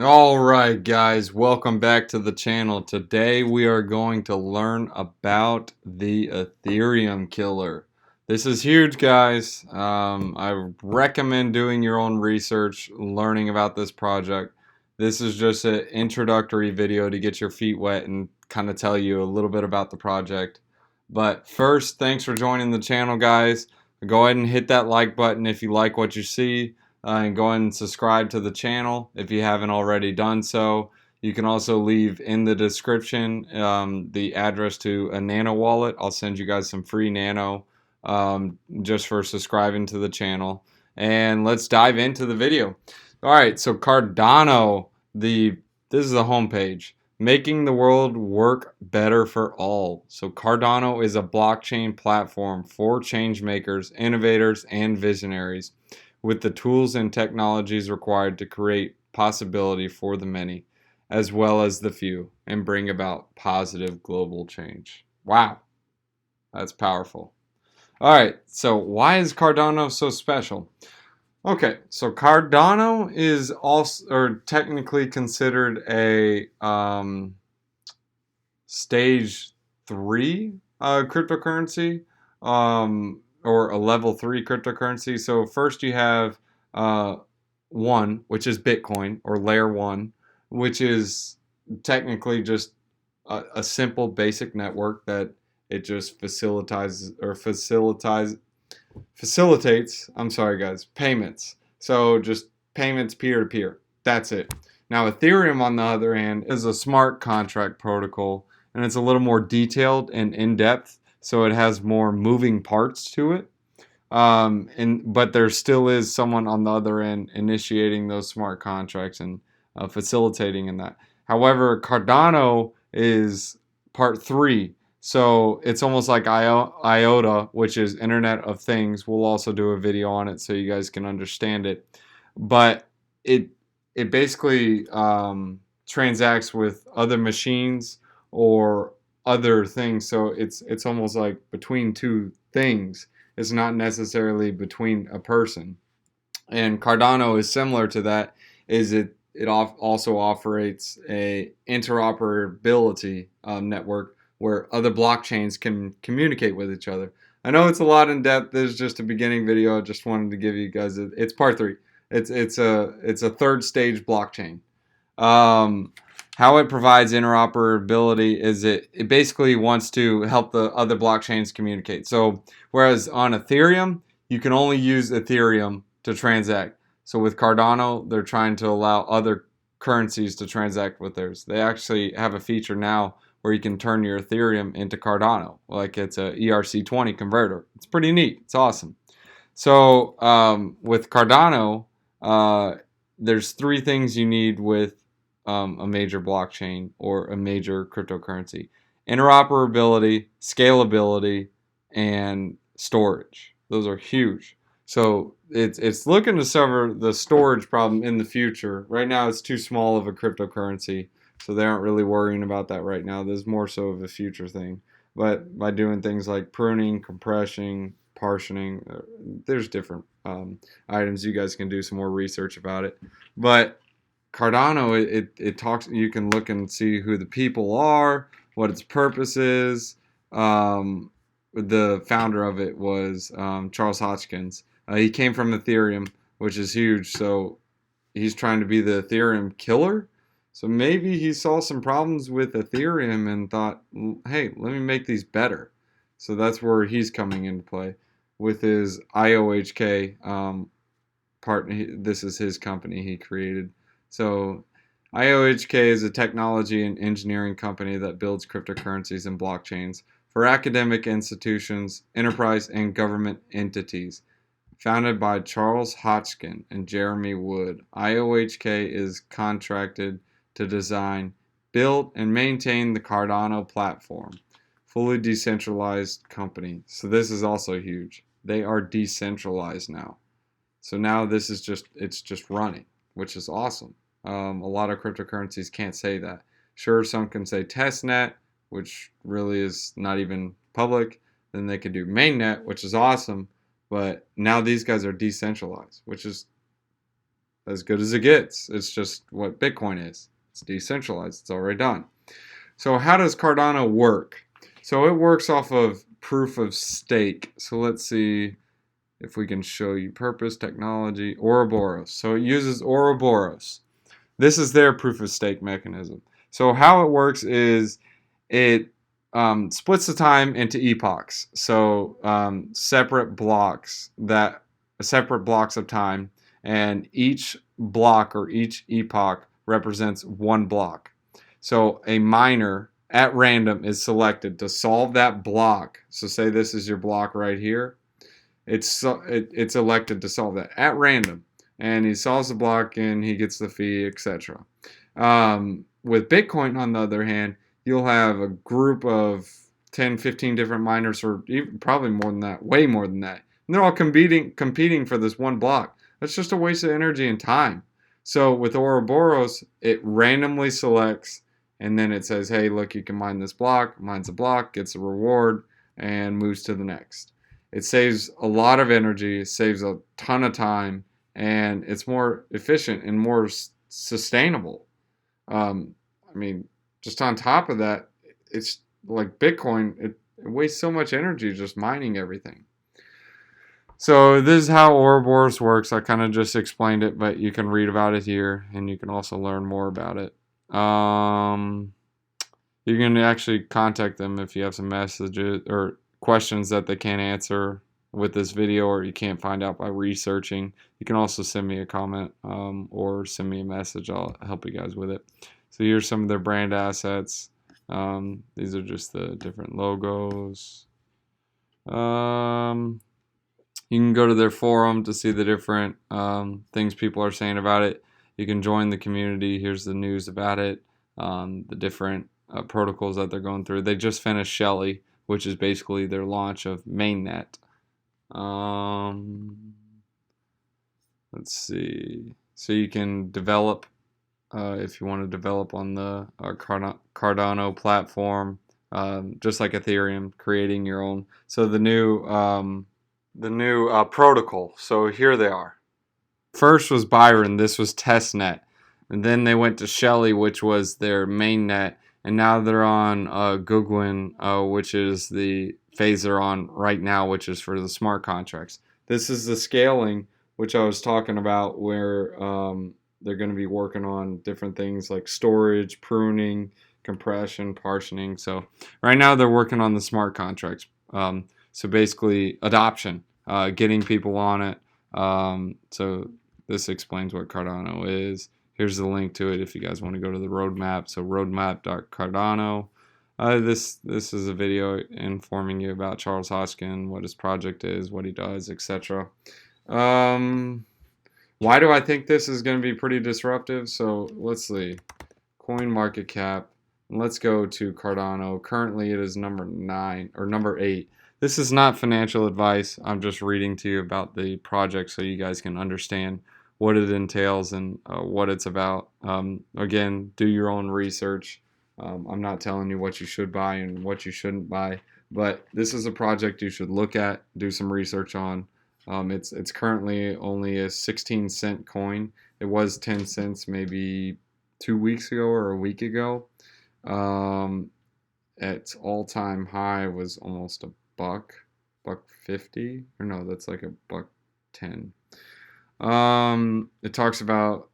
Alright guys, welcome back to the channel. Today we are going to learn about the Ethereum killer. This is huge guys. I recommend doing your own research, learning about this project. This is just an introductory video to get your feet wet and kind of tell you a little bit about the project. But first, thanks for joining the channel guys. Go ahead and hit that like button if you like what you see. And go ahead and subscribe to the channel if you haven't already done so. You can also leave in the description the address to a Nano wallet. I'll send you guys some free Nano just for subscribing to the channel. And let's dive into the video. All right, so Cardano, this is the homepage. Making the world work better for all. So Cardano is a blockchain platform for change makers, innovators, and visionaries with the tools and technologies required to create possibility for the many, as well as the few, and bring about positive global change. Wow, that's powerful. All right, so why is Cardano so special? Okay, so Cardano is also, or technically considered a stage 3 cryptocurrency. Or a level 3 cryptocurrency. So first you have uh, 1, which is Bitcoin, or layer 1, which is technically just a simple basic network that it just facilitates, I'm sorry guys, payments. So just payments peer to peer. That's it. Now Ethereum on the other hand is a smart contract protocol, and it's a little more detailed and in-depth, so it has more moving parts to it. But there still is someone on the other end initiating those smart contracts and facilitating in that. However, Cardano is part 3. So it's almost like IOTA, which is Internet of Things. We'll also do a video on it so you guys can understand it. But it it basically transacts with other machines or other things. So it's almost like between two things. It's not necessarily between a person. And Cardano is similar to that. Is it also operates a interoperability network where other blockchains can communicate with each other. I know it's a lot in depth. This is just a beginning video. I just wanted to give you guys it's part 3. It's a third stage blockchain. Um, how it provides interoperability is it basically wants to help the other blockchains communicate. So whereas on Ethereum, you can only use Ethereum to transact. So with Cardano, they're trying to allow other currencies to transact with theirs. They actually have a feature now where you can turn your Ethereum into Cardano, like it's a ERC20 converter. It's pretty neat. It's awesome. So with Cardano, uh, there's 3 things you need with a major blockchain or a major cryptocurrency: interoperability, scalability, and storage. Those are huge. So it's looking to solve the storage problem in the future. Right now, it's too small of a cryptocurrency, so they aren't really worrying about that right now. There's more so of a future thing. But by doing things like pruning, compression, partitioning, there's different items. You guys can do some more research about it. But Cardano, it talks. You can look and see who the people are, what its purpose is. The founder of it was Charles Hotchkins. He came from Ethereum, which is huge. So he's trying to be the Ethereum killer. So maybe he saw some problems with Ethereum and thought, hey, let me make these better. So that's where he's coming into play with his IOHK This is his company he created. So IOHK is a technology and engineering company that builds cryptocurrencies and blockchains for academic institutions, enterprise, and government entities. Founded by Charles Hotchkin and Jeremy Wood, IOHK is contracted to design, build, and maintain the Cardano platform. Fully decentralized company. So this is also huge. They are decentralized now. So now this is it's just running, which is awesome. A lot of cryptocurrencies can't say that. Sure, some can say testnet, which really is not even public. Then they could do mainnet, which is awesome. But now these guys are decentralized, which is as good as it gets. It's just what Bitcoin is. It's decentralized. It's already done. So how does Cardano work? So it works off of proof of stake. So let's see if we can show you purpose, technology, Ouroboros. So it uses Ouroboros. This is their proof of stake mechanism. So how it works is it splits the time into epochs. So separate blocks of time, and each block or each epoch represents one block. So a miner at random is selected to solve that block. So say this is your block right here. It's elected to solve that at random, and he solves the block and he gets the fee, etc. With Bitcoin, on the other hand, you'll have a group of 10, 15 different miners, or even probably more than that, way more than that. And they're all competing for this one block. That's just a waste of energy and time. So with Ouroboros, it randomly selects, and then it says, hey, look, you can mine this block, mines a block, gets a reward, and moves to the next. It saves a lot of energy, saves a ton of time, and it's more efficient and more sustainable. I mean, just on top of that, it's like Bitcoin, it wastes so much energy just mining everything. So this is how Ouroboros works. I kind of just explained it, but you can read about it here, and you can also learn more about it. You can actually contact them if you have some messages or questions that they can't answer with this video, or you can't find out by researching. You can also send me a comment or send me a message. I'll help you guys with it. So here's some of their brand assets. These are just the different logos. You can go to their forum to see the different things people are saying about it. You can join the community. Here's the news about it, the different protocols that they're going through. They just finished Shelley, which is basically their launch of mainnet. Let's see. So you can develop if you want to develop on the Cardano platform, just like Ethereum, creating your own. So the new protocol. So here they are. First was Byron. This was testnet, and then they went to Shelley, which was their mainnet, and now they're on Googwin, which is the phase they're on right now, which is for the smart contracts. This is the scaling, which I was talking about, where they're going to be working on different things like storage, pruning, compression, partitioning. So right now they're working on the smart contracts. So basically adoption, getting people on it. So this explains what Cardano is. Here's the link to it if you guys want to go to the roadmap. So roadmap.cardano. This is a video informing you about Charles Hoskin, what his project is, what he does, etc. Why do I think this is going to be pretty disruptive? So let's see. Coin market cap. Let's go to Cardano. Currently it is number 8. This is not financial advice. I'm just reading to you about the project so you guys can understand what it entails and what it's about. Again, do your own research. I'm not telling you what you should buy and what you shouldn't buy, but this is a project you should look at, do some research on. It's currently only a 16-cent coin. It was 10 cents maybe 2 weeks ago or a week ago. Its all-time high was almost $1.50, or no, that's like $1.10. It talks about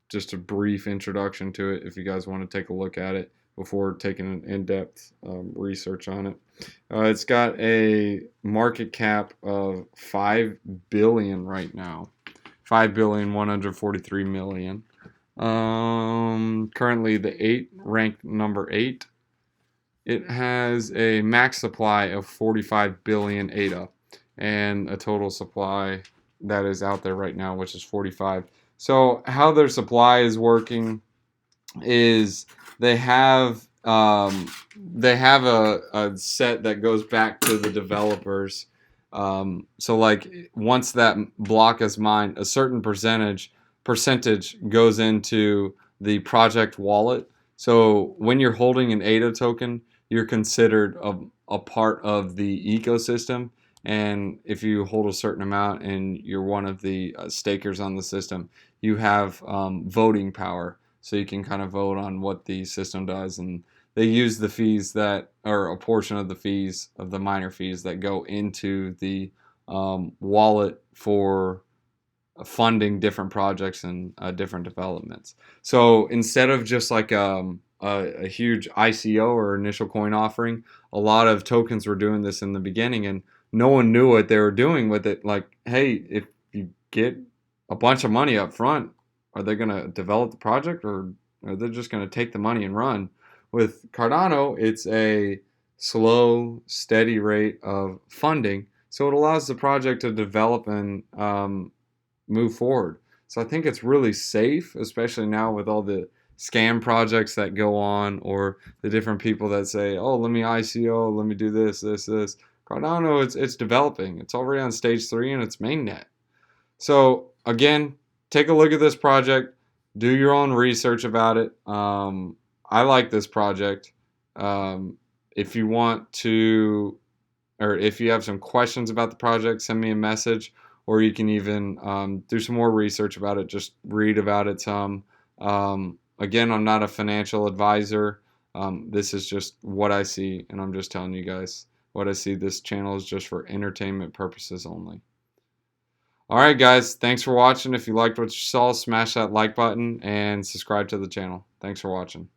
just a brief introduction to it if you guys want to take a look at it before taking an in-depth research on it. It's got a market cap of $5 billion right now, $5,143,000,000. Currently ranked number 8. It has a max supply of 45 billion ADA and a total supply that is out there right now, which is 45. So how their supply is working is they have a set that goes back to the developers. So like once that block is mined, a certain percentage goes into the project wallet. So when you're holding an ADA token, you're considered a part of the ecosystem, And if you hold a certain amount and you're one of the stakers on the system, you have voting power. So you can kind of vote on what the system does. And they use the fees that, or a portion of the fees, of the miner fees that go into the wallet for funding different projects and different developments. So instead of just like a huge ICO or initial coin offering, a lot of tokens were doing this in the beginning, and no one knew what they were doing with it. Like, hey, if you get a bunch of money up front, are they going to develop the project, or are they just going to take the money and run? With Cardano, it's a slow, steady rate of funding, so it allows the project to develop and move forward. So I think it's really safe, especially now with all the scam projects that go on, or the different people that say, "Oh, let me ICO, let me do this, this, this." Cardano, it's developing. It's already on stage 3 and it's mainnet. So again, take a look at this project. Do your own research about it. I like this project. If you want to, or if you have some questions about the project, send me a message, or you can even do some more research about it. Just read about it some. Again, I'm not a financial advisor. This is just what I see, and I'm just telling you guys what I see. This channel is just for entertainment purposes only. All right, guys, thanks for watching. If you liked what you saw, smash that like button and subscribe to the channel. Thanks for watching.